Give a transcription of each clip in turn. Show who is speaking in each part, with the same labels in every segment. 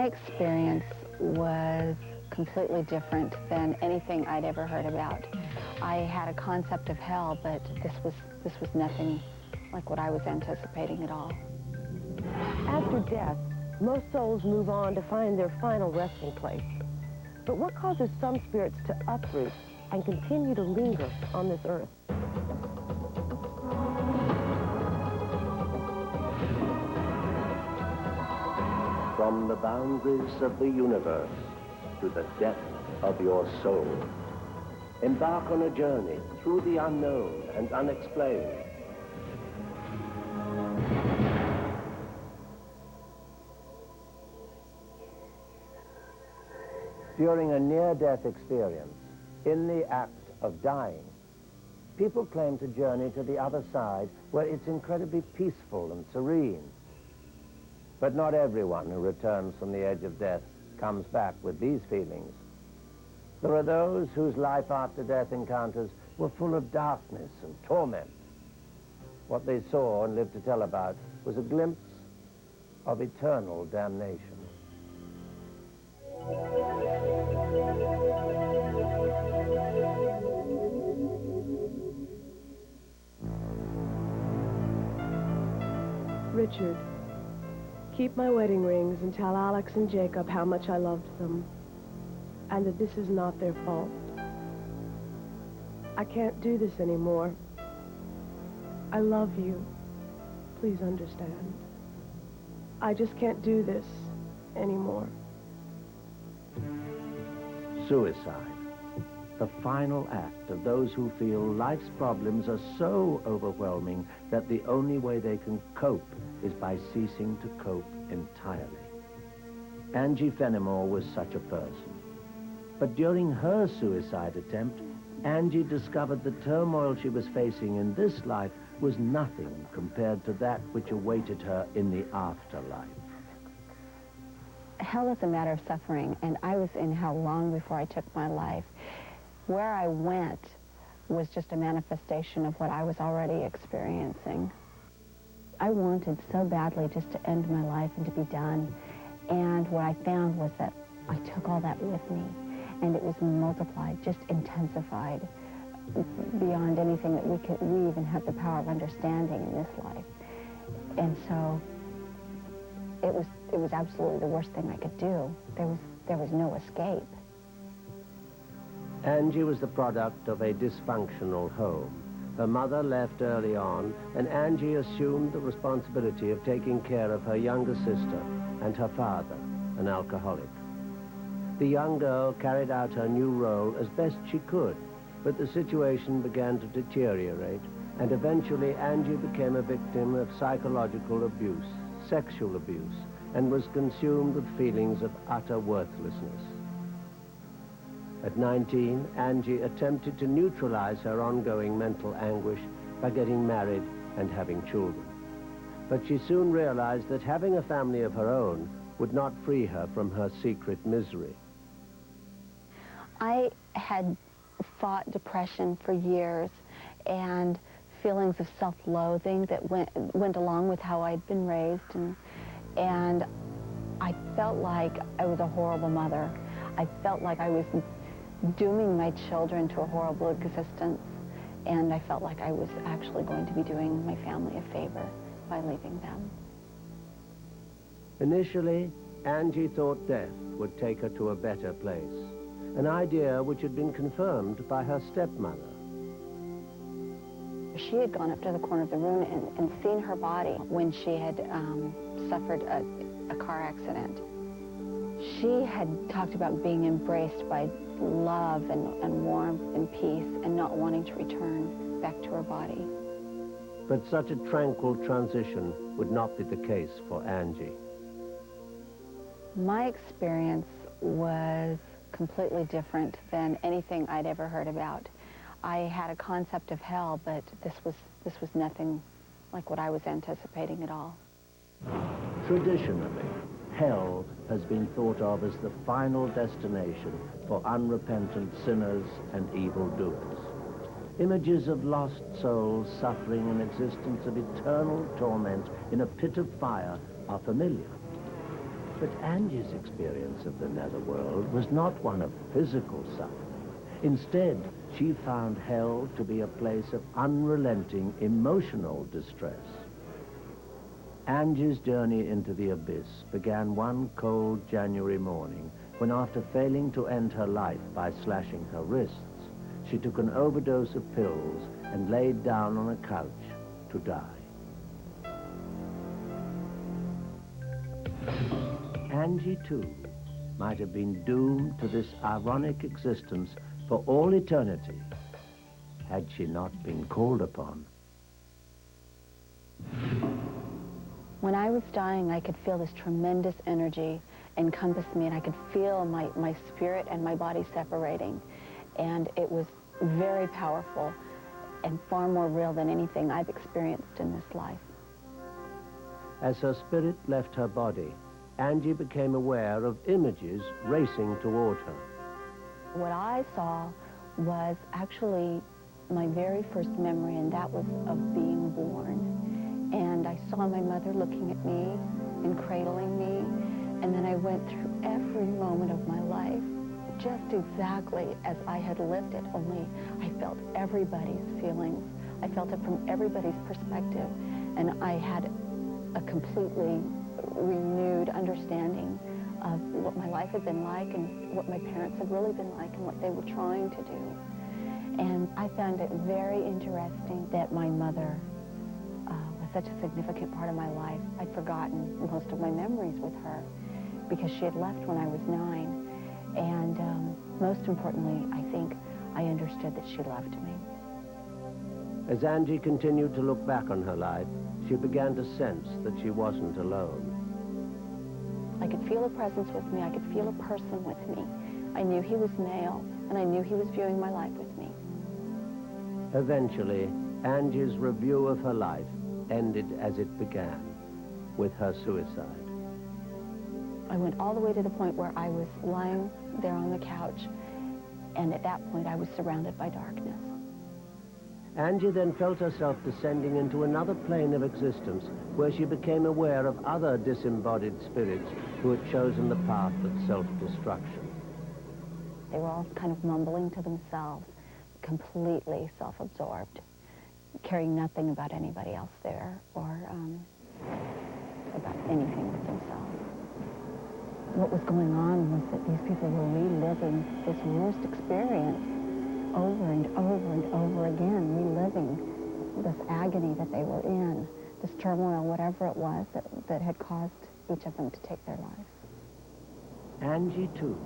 Speaker 1: My experience was completely different than anything I'd ever heard about. I had a concept of hell, but this was nothing like what I was anticipating at all.
Speaker 2: After death, most souls move on to find their final resting place. But what causes some spirits to uproot and continue to linger on this earth?
Speaker 3: From the boundaries of the universe to the depth of your soul, embark on a journey through the unknown and unexplained. During a near-death experience, in the act of dying, people claim to journey to the other side where it's incredibly peaceful and serene. But not everyone who returns from the edge of death comes back with these feelings. There are those whose life after death encounters were full of darkness and torment. What they saw and lived to tell about was a glimpse of eternal damnation.
Speaker 2: Richard, keep my wedding rings and tell Alex and Jacob how much I loved them, and that this is not their fault. I can't do this anymore. I love you. Please understand. I just can't do this anymore.
Speaker 3: Suicide, the final act of those who feel life's problems are so overwhelming that the only way they can cope is by ceasing to cope entirely. Angie Fenimore was such a person. But during her suicide attempt, Angie discovered the turmoil she was facing in this life was nothing compared to that which awaited her in the afterlife.
Speaker 1: Hell is a matter of suffering, and I was in hell long before I took my life. Where I went was just a manifestation of what I was already experiencing. I wanted so badly just to end my life and to be done, and what I found was that I took all that with me, and it was multiplied, just intensified beyond anything that we even have the power of understanding in this life. And so it was absolutely the worst thing I could do. There was no escape.
Speaker 3: Angie was the product of a dysfunctional home. Her mother left early on, and Angie assumed the responsibility of taking care of her younger sister and her father, an alcoholic. The young girl carried out her new role as best she could, but the situation began to deteriorate, and eventually Angie became a victim of psychological abuse, sexual abuse, and was consumed with feelings of utter worthlessness. At 19, Angie attempted to neutralize her ongoing mental anguish by getting married and having children. But she soon realized that having a family of her own would not free her from her secret misery.
Speaker 1: I had fought depression for years, and feelings of self-loathing that went along with how I'd been raised, and I felt like I was a horrible mother. I felt like I was dooming my children to a horrible existence, and I felt like I was actually going to be doing my family a favor by leaving them.
Speaker 3: Initially, Angie thought death would take her to a better place, an idea which had been confirmed by her stepmother.
Speaker 1: She had gone up to the corner of the room and seen her body when she had suffered a car accident. She had talked about being embraced by love and warmth and peace and not wanting to return back to her body.
Speaker 3: But such a tranquil transition would not be the case for Angie.
Speaker 1: My experience was completely different than anything I'd ever heard about. I had a concept of hell, but this was nothing like what I was anticipating at all.
Speaker 3: Traditionally, hell has been thought of as the final destination for unrepentant sinners and evildoers. Images of lost souls suffering an existence of eternal torment in a pit of fire are familiar. But Angie's experience of the netherworld was not one of physical suffering. Instead, she found hell to be a place of unrelenting emotional distress. Angie's journey into the abyss began one cold January morning when, after failing to end her life by slashing her wrists, she took an overdose of pills and laid down on a couch to die. Angie, too, might have been doomed to this ironic existence for all eternity had she not been called upon.
Speaker 1: When I was dying, I could feel this tremendous energy encompass me, and I could feel my spirit and my body separating. And it was very powerful and far more real than anything I've experienced in this life.
Speaker 3: As her spirit left her body, Angie became aware of images racing toward her.
Speaker 1: What I saw was actually my very first memory, and that was of being born. And I saw my mother looking at me and cradling me, and then I went through every moment of my life just exactly as I had lived it, only I felt everybody's feelings. I felt it from everybody's perspective, and I had a completely renewed understanding of what my life had been like and what my parents had really been like and what they were trying to do. And I found it very interesting that my mother was such a significant part of my life. I'd forgotten most of my memories with her because she had left when I was 9. And most importantly, I think I understood that she loved me.
Speaker 3: As Angie continued to look back on her life, she began to sense that she wasn't alone.
Speaker 1: I could feel a presence with me. I could feel a person with me. I knew he was male, and I knew he was viewing my life with me.
Speaker 3: Eventually, Angie's review of her life ended as it began, with her suicide.
Speaker 1: I went all the way to the point where I was lying there on the couch, and at that point I was surrounded by darkness.
Speaker 3: Angie then felt herself descending into another plane of existence where she became aware of other disembodied spirits who had chosen the path of self-destruction.
Speaker 1: They were all kind of mumbling to themselves, completely self-absorbed, caring nothing about anybody else there or about anything but themselves. What was going on was that these people were reliving this worst experience over and over and over again, reliving this agony that they were in, this turmoil, whatever it was that had caused each of them to take their lives.
Speaker 3: Angie, too,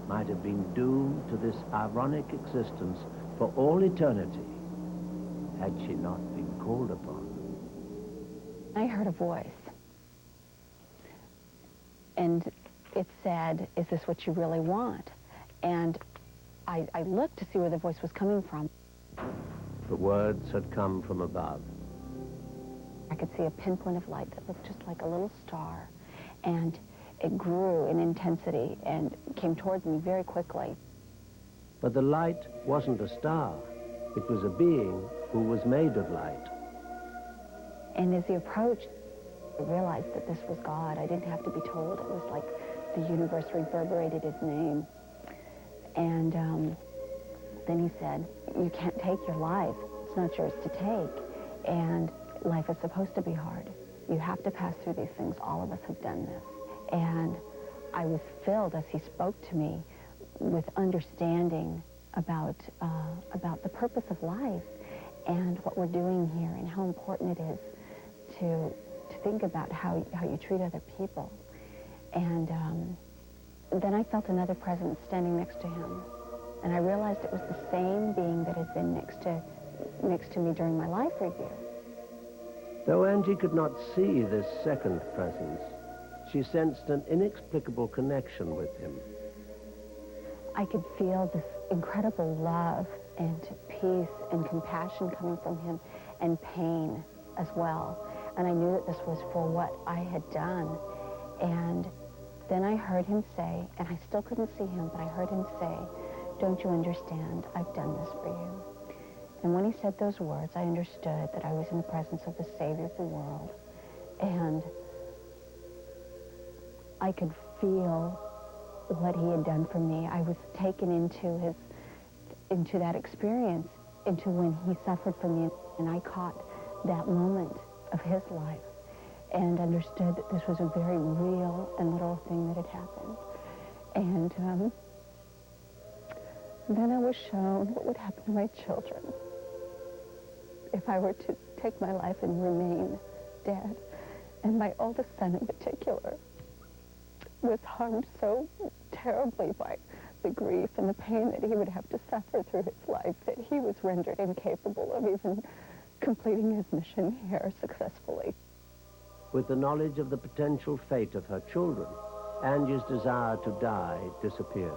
Speaker 3: might have been doomed to this ironic existence for all eternity had she not been called upon.
Speaker 1: I heard a voice, and it said, "Is this what you really want?" And I looked to see where the voice was coming from.
Speaker 3: The words had come from above.
Speaker 1: I could see a pinpoint of light that looked just like a little star, and it grew in intensity and came towards me very quickly.
Speaker 3: But the light wasn't a star. It was a being who was made of light.
Speaker 1: And as he approached, I realized that this was God. I didn't have to be told. It was like the universe reverberated his name. And then he said, "You can't take your life. It's not yours to take. And life is supposed to be hard. You have to pass through these things. All of us have done this." And I was filled, as he spoke to me, with understanding about the purpose of life and what we're doing here and how important it is to think about how you treat other people. And then I felt another presence standing next to him. And I realized it was the same being that had been next to me during my life review.
Speaker 3: Though Angie could not see this second presence, she sensed an inexplicable connection with him.
Speaker 1: I could feel this incredible love and peace and compassion coming from him, and pain as well. And I knew that this was for what I had done. And then I heard him say, and I still couldn't see him, but I heard him say, "Don't you understand? I've done this for you." And when he said those words, I understood that I was in the presence of the Savior of the world. And I could feel what he had done for me. I was taken into that experience, into when he suffered for me, and I caught that moment of his life and understood that this was a very real and literal thing that had happened. And then I was shown what would happen to my children if I were to take my life and remain dead. And my oldest son in particular was harmed so terribly by the grief and the pain that he would have to suffer through his life that he was rendered incapable of even completing his mission here successfully.
Speaker 3: With the knowledge of the potential fate of her children, Angie's desire to die disappeared.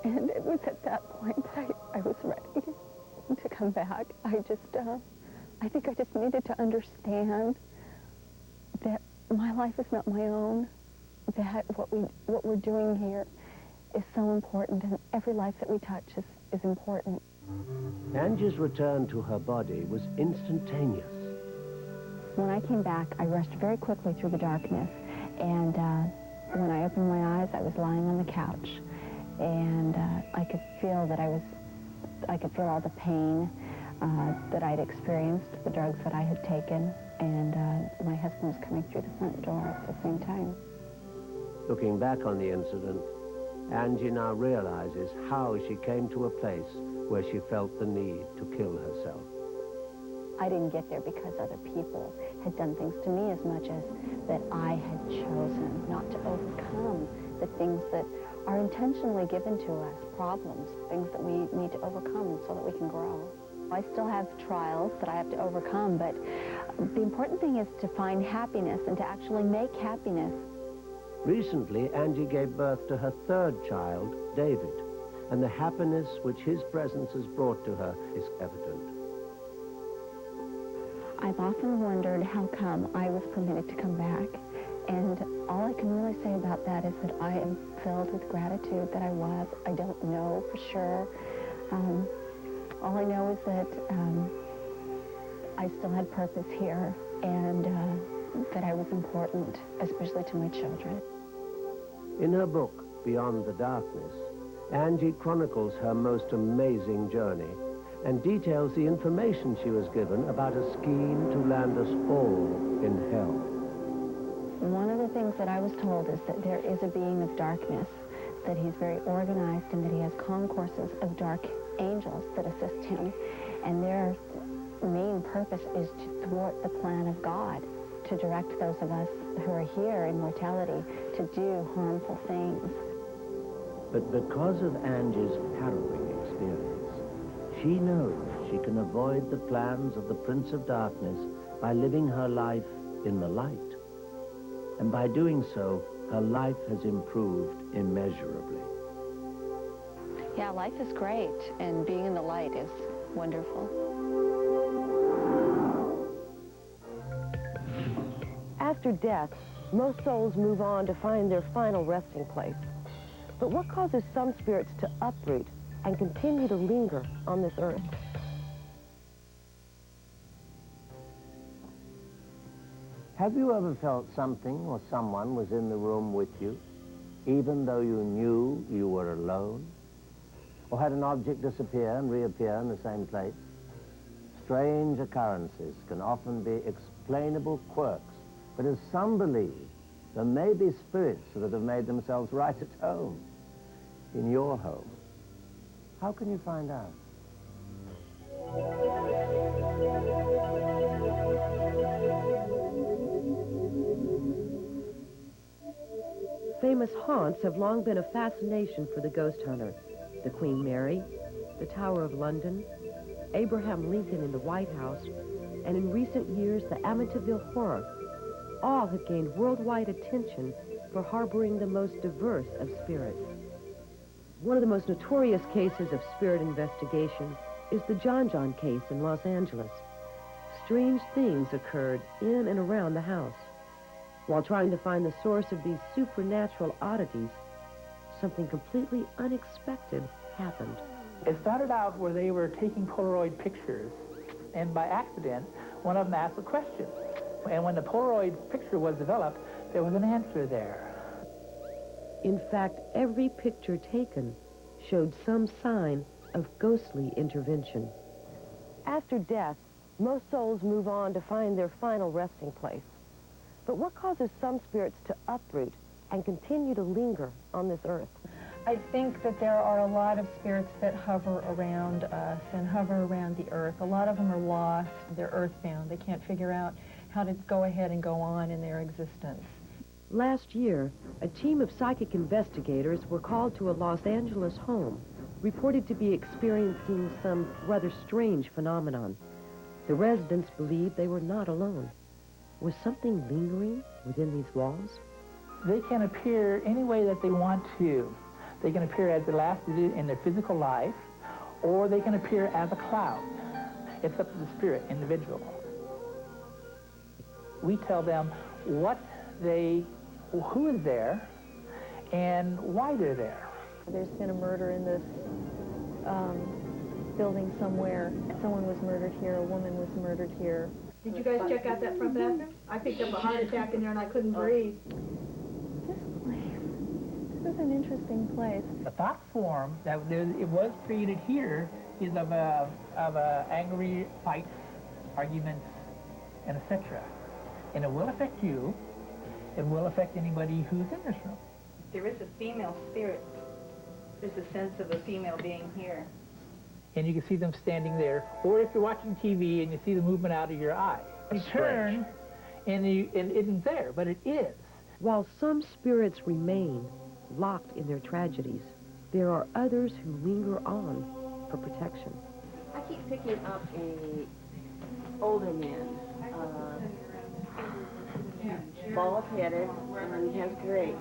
Speaker 1: And it was at that point that I was ready to come back. I think I just needed to understand that my life is not my own, that what we're doing here is so important, and every life that we touch is important.
Speaker 3: Angie's return to her body was instantaneous.
Speaker 1: When I came back, I rushed very quickly through the darkness, and when I opened my eyes, I was lying on the couch, and I could feel all the pain that I'd experienced, the drugs that I had taken, and my husband was coming through the front door at the same time.
Speaker 3: Looking back on the incident, Angie now realizes how she came to a place where she felt the need to kill herself.
Speaker 1: I didn't get there because other people had done things to me as much as that I had chosen not to overcome the things that are intentionally given to us, problems, things that we need to overcome so that we can grow. I still have trials that I have to overcome, but the important thing is to find happiness and to actually make happiness.
Speaker 3: Recently, Angie gave birth to her third child, David, and the happiness which his presence has brought to her is evident.
Speaker 1: I've often wondered how come I was permitted to come back, and all I can really say about that is that I am filled with gratitude that I was. I don't know for sure. All I know is that I still had purpose here, and that I was important, especially to my children.
Speaker 3: In her book, Beyond the Darkness, Angie chronicles her most amazing journey and details the information she was given about a scheme to land us all in hell.
Speaker 1: One of the things that I was told is that there is a being of darkness, that he's very organized, and that he has concourses of dark angels that assist him, and their main purpose is to thwart the plan of God, to direct those of us who are here in mortality to do harmful things.
Speaker 3: But because of Angie's harrowing experience, she knows she can avoid the plans of the Prince of Darkness by living her life in the light. And by doing so, her life has improved immeasurably.
Speaker 1: Yeah, life is great, and being in the light is wonderful.
Speaker 2: After death, most souls move on to find their final resting place. But what causes some spirits to uproot and continue to linger on this earth?
Speaker 3: Have you ever felt something or someone was in the room with you, even though you knew you were alone? Or had an object disappear and reappear in the same place? Strange occurrences can often be explainable quirks, but as some believe, there may be spirits that have made themselves right at home, in your home. How can you find out?
Speaker 2: Famous haunts have long been a fascination for the ghost hunter. The Queen Mary, the Tower of London, Abraham Lincoln in the White House, and in recent years, the Amityville Horror, all have gained worldwide attention for harboring the most diverse of spirits. One of the most notorious cases of spirit investigation is the John case in Los Angeles. Strange things occurred in and around the house. While trying to find the source of these supernatural oddities, something completely unexpected happened.
Speaker 4: It started out where they were taking Polaroid pictures, and by accident, one of them asked a question. And when the Polaroid picture was developed, there was an answer there.
Speaker 2: In fact, every picture taken showed some sign of ghostly intervention. After death, most souls move on to find their final resting place. But what causes some spirits to uproot and continue to linger on this earth?
Speaker 5: I think that there are a lot of spirits that hover around us and hover around the earth. A lot of them are lost. They're earthbound. They can't figure out how to go ahead and go on in their existence.
Speaker 2: Last year, a team of psychic investigators were called to a Los Angeles home, reported to be experiencing some rather strange phenomenon. The residents believed they were not alone. Was something lingering within these walls?
Speaker 4: They can appear any way that they want to. They can appear as the last did in their physical life, or they can appear as a cloud. It's up to the spirit, individual. We tell them who is there, and why they're there.
Speaker 5: There's been a murder in this building somewhere. Someone was murdered here, a woman was murdered here.
Speaker 6: Did you guys check out that front bathroom? I picked up a heart attack in there and I couldn't breathe.
Speaker 5: This is an interesting place.
Speaker 4: The thought form that it was created here is of angry fights, arguments, and etc. And it will affect you. It will affect anybody who's in this room.
Speaker 7: There is a female spirit. There's a sense of a female being here.
Speaker 4: And you can see them standing there. Or if you're watching TV and you see the movement out of your eye, you turn and it isn't there, but it is.
Speaker 2: While some spirits remain locked in their tragedies, there are others who linger on for protection.
Speaker 8: I keep picking up a older man, bald-headed, and he has gray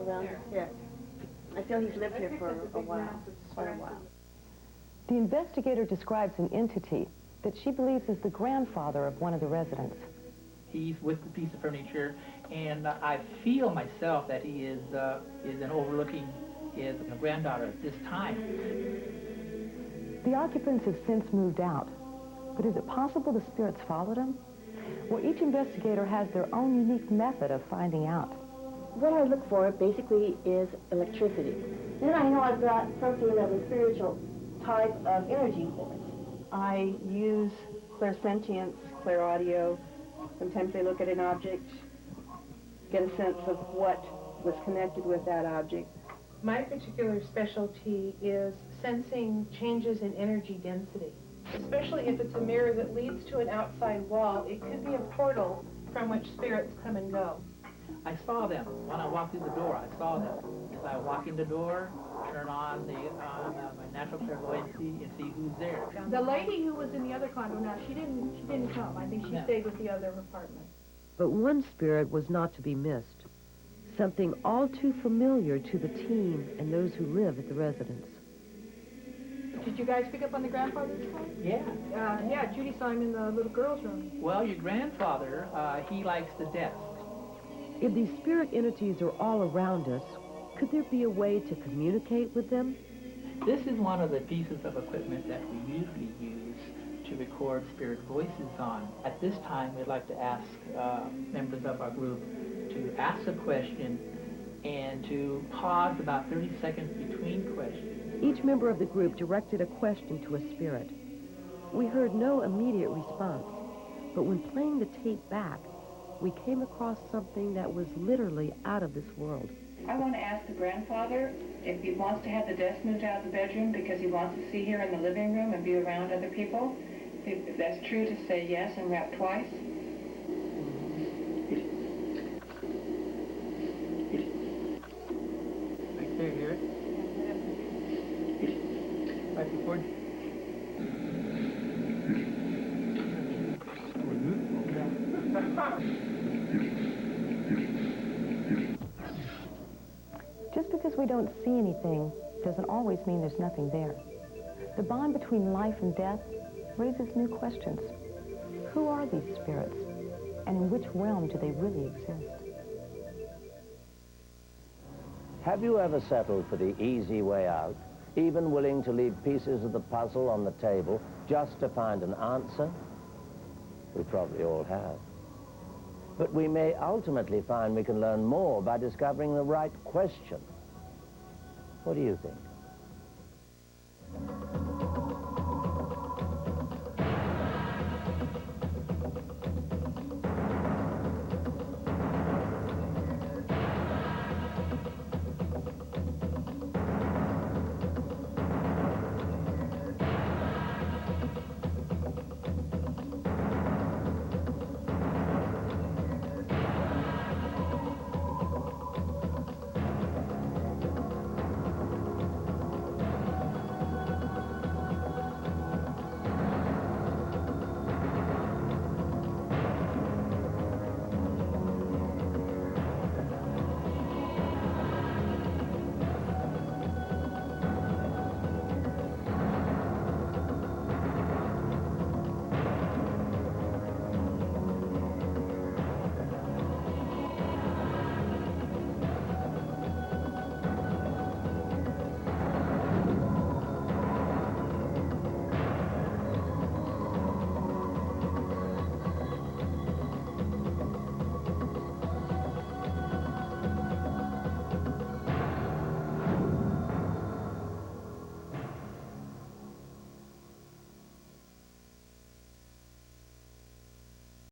Speaker 8: around his head. I feel he's lived here for a while, quite a while.
Speaker 2: The investigator describes an entity that she believes is the grandfather of one of the residents.
Speaker 4: He's with the piece of furniture, and I feel myself that he is overlooking his granddaughter at this time.
Speaker 2: The occupants have since moved out, but is it possible the spirits followed him? Well, each investigator has their own unique method of finding out.
Speaker 8: What I look for basically is electricity. Then I know I've got something of a spiritual type of energy force. I use clairsentience, clairaudio. Sometimes I look at an object, get a sense of what was connected with that object.
Speaker 6: My particular specialty is sensing changes in energy density. Especially if it's a mirror that leads to an outside wall, it could be a portal from which spirits come and go.
Speaker 4: I saw them when I walked through the door. I saw them. As I walk in the door, turn on my natural clairvoyancy and see who's there.
Speaker 6: The lady who was in the other condo, now she didn't come. I think she stayed with the other apartment.
Speaker 2: But one spirit was not to be missed. Something all too familiar to the team and those who live at the residence.
Speaker 6: Did you guys pick up on the grandfather's phone?
Speaker 4: Yeah.
Speaker 6: Yeah, Judy saw him in the little girl's room.
Speaker 4: Well, your grandfather, he likes the desk.
Speaker 2: If these spirit entities are all around us, could there be a way to communicate with them?
Speaker 4: This is one of the pieces of equipment that we usually use to record spirit voices on. At this time, we'd like to ask members of our group to ask a question and to pause about 30 seconds between questions.
Speaker 2: Each member of the group directed a question to a spirit. We heard no immediate response, but when playing the tape back, we came across something that was literally out of this world.
Speaker 7: I want to ask the grandfather if he wants to have the desk moved out of the bedroom because he wants to see here in the living room and be around other people. If that's true, to say yes and rap twice.
Speaker 4: Right there, hear it? Right before.
Speaker 2: Just because we don't see anything doesn't always mean there's nothing there. The bond between life and death raises new questions. Who are these spirits? And in which realm do they really exist?
Speaker 3: Have you ever settled for the easy way out, even willing to leave pieces of the puzzle on the table just to find an answer? We probably all have. But we may ultimately find we can learn more by discovering the right question. What do you think?